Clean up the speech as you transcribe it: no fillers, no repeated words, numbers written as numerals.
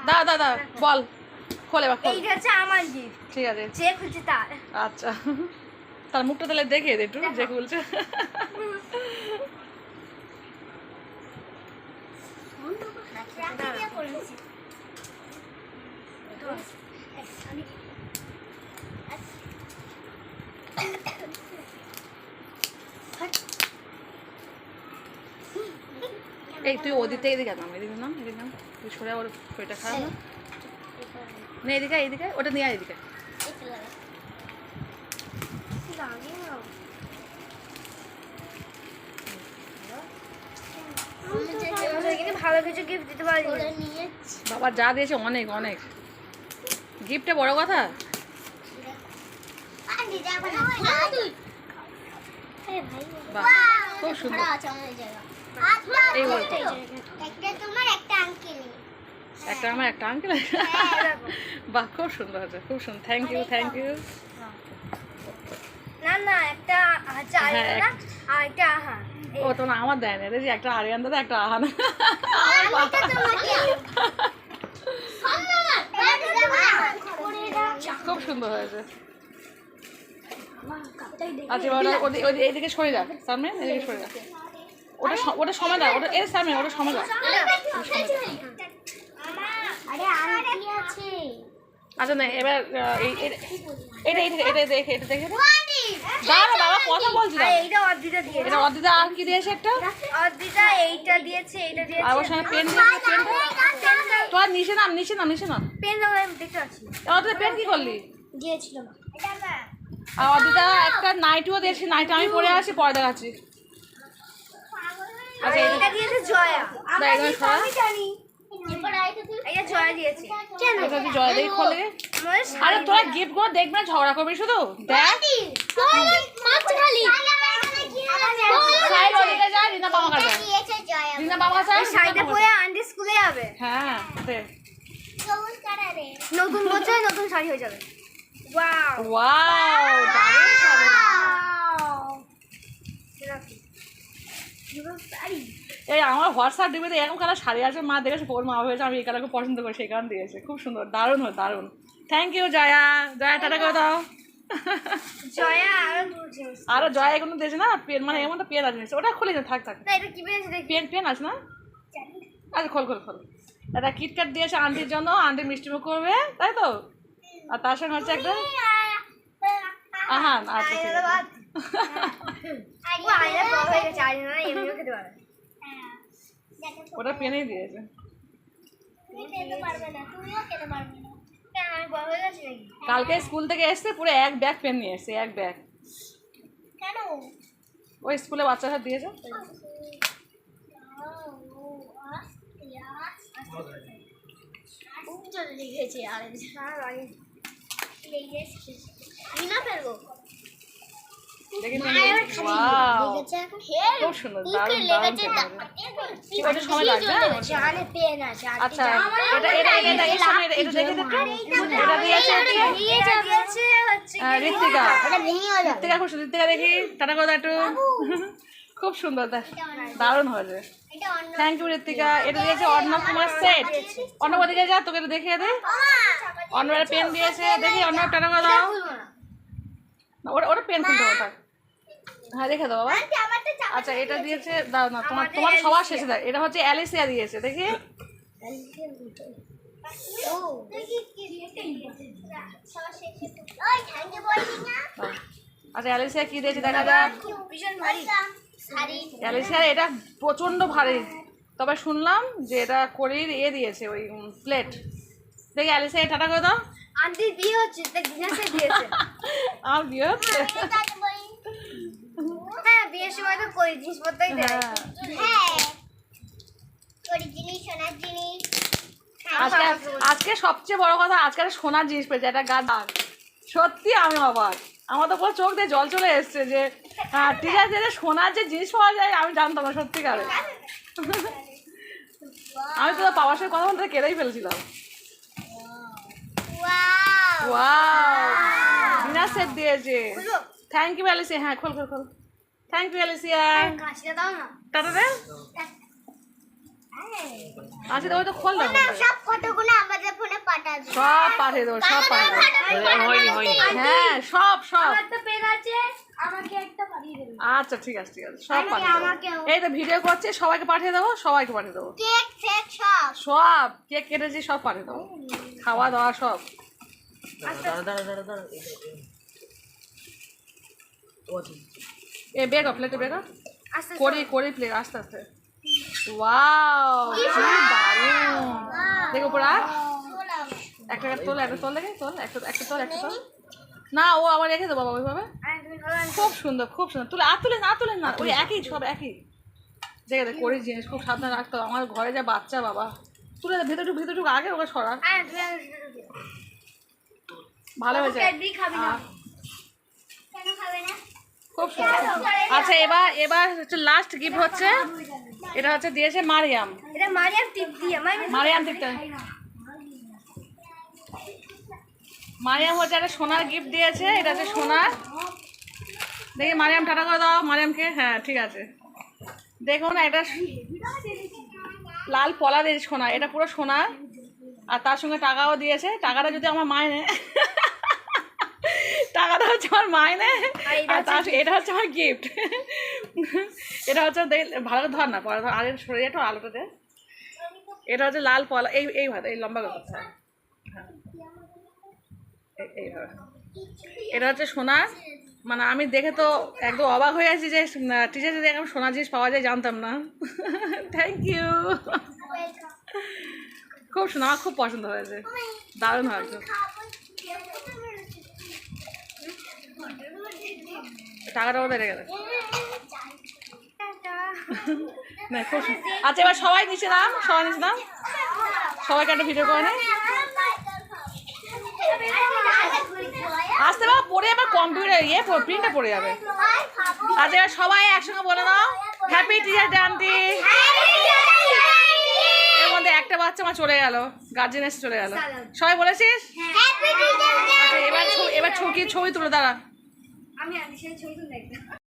দাও দাও দাও বল খোলে বা খোল। এইটা হচ্ছে আমার গিফট। ঠিক আছে যে খুঁজছে তার। আচ্ছা তার মুখটা তাহলে দেখে দে একটু যে খুলছে। এই তুই ওদিক থেকে এদিকে নাম এদিকে নাম এদিকে নাম তুই সরে ওর শরীরটা খারাপ না না এদিকে এদিকে ওটা নিয়ে আয় এদিকে। ভালো কিছু গিফট দিতে পারি বাবা যা দিয়েছে অনেক অনেক গিফটে বড় কথা। বাহ খুব সুন্দর এই বলতো একটা আমার একটা আঙ্কেল বাহ খুব সুন্দর হচ্ছে খুব সুন্দর থ্যাংক ইউ থ্যাংক ইউ। না না একটা আচ্ছা আর একটা আহা ও তো না আমার দেয় না রে একটা আরিয়ান দাদা একটা আহান খুব সুন্দর হয়েছে। আচ্ছা ওটা এইদিকে সরে যা সামনে এদিকে সরে যা ওটা ওটা সময় দাও ওটা এর সামনে ওটা সময় দাও। আচ্ছা না এবার এটা এটা এটা দেখে এটা দেখে দাঁড়া বাবা কথা বলছি এইটা অর্ধিতা দিয়েছে এটা অর্ধিতা আর কি দিয়েছে একটা অর্ধিতা এইটা দিয়েছে এইটা দিয়েছে আর ওর সঙ্গে পেন দিয়েছে পেনটা তো আর নিচে নাম নিচে নাম নিচে নাম পেন দেখতে পাচ্ছি অর্ধিতা পেন কি করলি দিয়েছিল আর অর্ধিতা একটা নাইটিও দিয়েছে নাইটি আমি পরে আসি পরে দেখাচ্ছি। আচ্ছা এটা দিয়েছে জয়া আমি জানি এটা জয়া দিয়েছে কেন এটা তুই জয় দেই খোলে আরে তোরা গিফট গুলো দেখবে না ঝগড়া করবি শুধু দেখ খালি সাইড ওদিকে যা রিনা বাবা কাছে রিনা বাবা কাছে শাড়িটা পরে আন্টি স্কুলে যাবে হ্যাঁ দে নতুন বছর নতুন শাড়ি হয়ে যাবে ওয়াও ওয়াও দারুণ শাড়ি এই আমার হোয়াটসঅ্যাপ ডিবিতে এরকম কালার শাড়ি আছে মা দেখেছে ওর মা হয়েছে আমি এই কালারকে পছন্দ করি সেই কারণ দিয়েছে খুব সুন্দর দারুণ হয় দারুণ thank you Jaya Jaya tata করে দাও। জয়া আরো জয়া এগুলো দিয়েছে না পেন মানে এমন পেন আছে ওটা খুলে না থাক থাক না এটা কি পেয়েছে দেখি পেন পেন আছে না আচ্ছা খোল খোল খোল এটা কিটক্যাট দিয়েছে আন্টির জন্য আন্টি মিষ্টি মুখ করবে তাই তো আর তার সঙ্গে হচ্ছে একটা আহা আচ্ছা ঠিক আছে ওটা পেনেই দিয়েছে কালকে স্কুল থেকে এসছে পুরো এক ব্যাগ পেন নিয়ে এসছে এক ব্যাগ ওই স্কুলে বাচ্চারা দিয়েছে খুব সুন্দর দারুণ দারুণ সময় লাগবে আচ্ছা এটা এটা এটা এটা দেখে ঋত্বিকা ঋত্বিকা খুব সুন্দর ঋত্বিকা দেখি টাটা করে একটু খুব সুন্দর দারুণ হয়েছে থ্যাংক ইউ ঋত্বিকা এটা দিয়েছে অর্ণব কুমার সেট অর্ণব দিকে যা তোকে একটু দেখিয়ে দে অর্ণবের পেন দিয়েছে দেখি অর্ণব টাটা করে দাও ওটা পেন খুলতে হবে থাক হ্যাঁ দেখে দাও বাবা আচ্ছা এটা দিয়েছে দাও না তোমার তোমার সবার শেষে দেয় এটা হচ্ছে অ্যালিসিয়া দিয়েছে দেখি আচ্ছা অ্যালিসিয়া কি দিয়েছে দেখা যাক অ্যালিসিয়া এটা প্রচন্ড ভারী তবে শুনলাম যে এটা করির দিয়েছে ওই প্লেট দেখি অ্যালিসিয়া টাটা করে দাও আন্টি বিয়ে হচ্ছে দিয়েছে আমার বিয়ে হচ্ছে হ্যাঁ বিয়ের সময় তো করি জিনিসপত্রই দেয় আজকে সবচেয়ে বড় কথা আজকে সোনার জিনিস পেয়েছে একটা গাছ সত্যি আমি অবাক আমার তো পুরো চোখ দিয়ে জল চলে এসছে যে ঠিক আছে যে সোনার যে জিনিস পাওয়া যায় আমি জানতাম না সত্যিকারে আমি তো বাবার সাথে কথা বলতে কেঁদেই ফেলছিলাম ওয়াও ডিনার সেট দিয়েছে থ্যাংক ইউ অ্যালিসিয়া হ্যাঁ খোল খোল খোল থ্যাংক ইউ অ্যালিসিয়া কাশিটা দাও না টাটা দে আচ্ছা ওই তো খোল না সব ফটোগুলো আমাদের ফোনে পাঠাবে। সব পাঠিয়ে দেবো সব পাঠিয়ে দেবো হ্যাঁ সব আমার তো পেন আছে, আমাকে একটা পাঠিয়ে দেবে। আচ্ছা ঠিক আছে সব পাঠিয়ে দেবো এই তো ভিডিও করছি সবাইকে পাঠিয়ে দেবো সবাইকে পাঠিয়ে দেবো কেক ফেক সব। সব কেক কেটেছি সব পাঠিয়ে দেবো খাওয়া দাওয়া সব এ বেগো প্লেটে বেগো করি প্লেট আস্তে আস্তে ওয়াও কি দারুণ দেখো পুরা একটা তোল দেখে তোল একটা তোল না ও আবার রেখে দেবো বাবা ওইভাবে খুব সুন্দর তুলে তুলেন না ওই একই সব একই দেখে করি জিনিস খুব সাবধানে রাখতে হবে আমার ঘরে যা বাচ্চা বাবা তুলে ভিতরটুকু আগে ওকে সরা ভালো হয়েছে খুব সুন্দর আচ্ছা এবার হচ্ছে লাস্ট গিফট হচ্ছে এটা হচ্ছে দিয়েছে মারিয়াম মারিয়াম টিপটা মারিয়াম হচ্ছে একটা সোনার গিফট দিয়েছে এটা হচ্ছে সোনার দেখি মারিয়াম টাটা করে দাও মারিয়ামকে হ্যাঁ ঠিক আছে দেখুন এটা লাল পলা দিয়েছে সোনা এটা পুরো সোনা আর তার সঙ্গে টাকাও দিয়েছে টাকাটা যদি আমার মায় নেয় টাকাটা হচ্ছে আমার মাইনে আর তার এটা হচ্ছে আমার গিফট এটা হচ্ছে ভালো করে ধর না পরে ধর আগে সরে যেত আলোটাতে এটা হচ্ছে লাল পলা এইভাবে এই লম্বা করে করতে হয় এইভাবে এটা হচ্ছে সোনা মানে আমি দেখে তো একদম অবাক হয়ে আছি যে টিচার যদি এখন সোনার জিনিস পাওয়া যায় জানতাম না থ্যাংক ইউ খুব সোনা আমার খুব পছন্দ হয়েছে দারুণ হয়েছে টাকাটা ওদের রেখে দেয় না খুব আচ্ছা এবার সবাই নিচে নাম সবাইকে একটা ভিডিও করে নেই আসতে বা পড়ে আবার কম্পিউটার প্রিন্টটা পড়ে যাবে আচ্ছা এবার সবাই একসঙ্গে বলে দাও হ্যাপি টিচার ডে এর মধ্যে একটা বাচ্চা আমার চলে গেল গার্জেন এসে চলে গেল সবাই বলেছিস আচ্ছা এবার ছবি তুলে দাঁড়া আমি ছবি তুলে